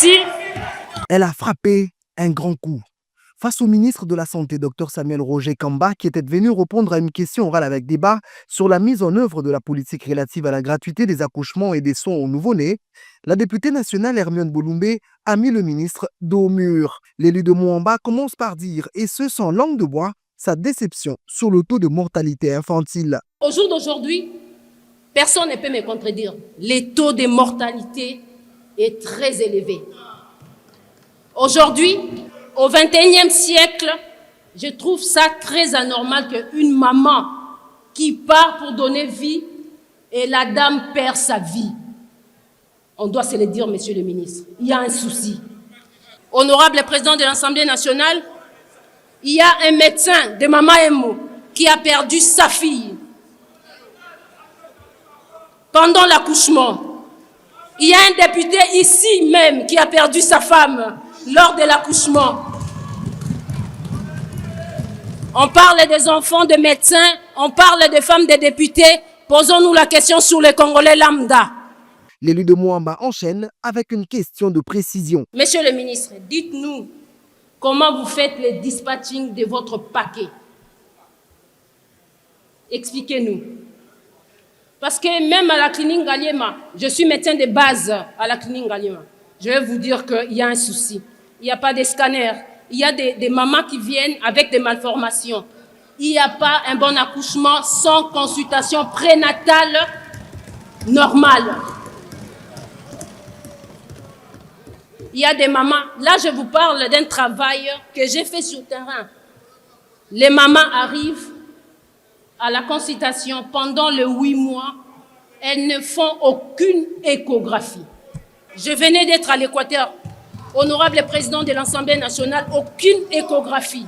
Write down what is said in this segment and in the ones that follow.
Merci. Elle a frappé un grand coup. Face au ministre de la Santé, Dr Samuel Roger Kamba, qui était venu répondre à une question orale avec débat sur la mise en œuvre de la politique relative à la gratuité des accouchements et des soins aux nouveau-nés, la députée nationale Hermione Bouloumbe a mis le ministre dos au mur. L'élu de Mouamba commence par dire, et ce sans langue de bois, sa déception sur le taux de mortalité infantile. Au jour d'aujourd'hui, personne ne peut me contredire. Le taux de mortalité est très élevé. Aujourd'hui, au XXIe siècle, je trouve ça très anormal qu'une maman qui part pour donner vie et la dame perd sa vie. On doit se le dire, monsieur le ministre. Il y a un souci. Honorable président de l'Assemblée nationale, il y a un médecin de Mama Emo qui a perdu sa fille pendant l'accouchement. Il y a un député ici même qui a perdu sa femme lors de l'accouchement. On parle des enfants de médecins, on parle des femmes de députés. Posons-nous la question sur les Congolais lambda. L'élu de Mouamba enchaîne avec une question de précision. Monsieur le ministre, dites-nous comment vous faites le dispatching de votre paquet. Expliquez-nous. Parce que même à la clinique Ngaliema, je suis médecin de base à la clinique Ngaliema, je vais vous dire qu'il y a un souci. Il n'y a pas de scanner. Il y a des mamans qui viennent avec des malformations. Il n'y a pas un bon accouchement sans consultation prénatale normale. Il y a des mamans, là je vous parle d'un travail que j'ai fait sur le terrain. Les mamans arrivent à la consultation pendant les 8 mois, elles ne font aucune échographie. Je venais d'être à l'Équateur, honorable président de l'Assemblée nationale, aucune échographie.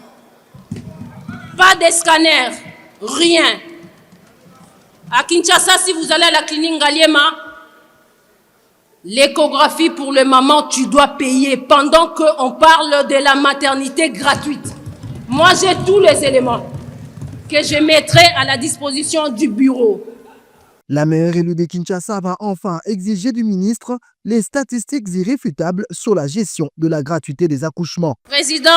Pas de scanner, rien. À Kinshasa, si vous allez à la clinique Ngaliema, l'échographie pour les mamans, tu dois payer pendant qu'on parle de la maternité gratuite. Moi, j'ai tous les éléments que je mettrai à la disposition du bureau. La maire élue de Kinshasa va enfin exiger du ministre les statistiques irréfutables sur la gestion de la gratuité des accouchements. Président,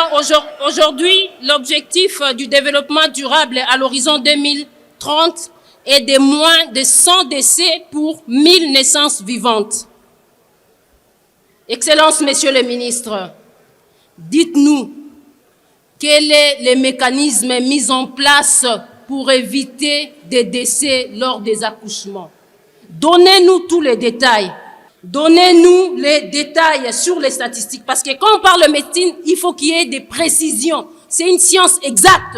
aujourd'hui, l'objectif du développement durable à l'horizon 2030 est de moins de 100 décès pour 1000 naissances vivantes. Excellence, Monsieur le ministre, dites-nous quels sont les mécanismes mis en place pour éviter des décès lors des accouchements. Donnez-nous tous les détails. Donnez-nous les détails sur les statistiques. Parce que quand on parle de médecine, il faut qu'il y ait des précisions. C'est une science exacte.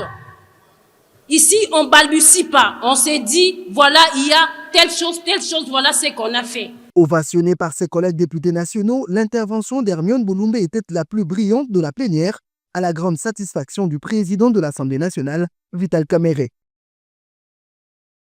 Ici, on ne balbutie pas. On s'est dit, voilà, il y a telle chose, voilà ce qu'on a fait. Ovationnée par ses collègues députés nationaux, l'intervention d'Hermione Bouloumbe était la plus brillante de la plénière, à la grande satisfaction du président de l'Assemblée nationale, Vital Kamerhe.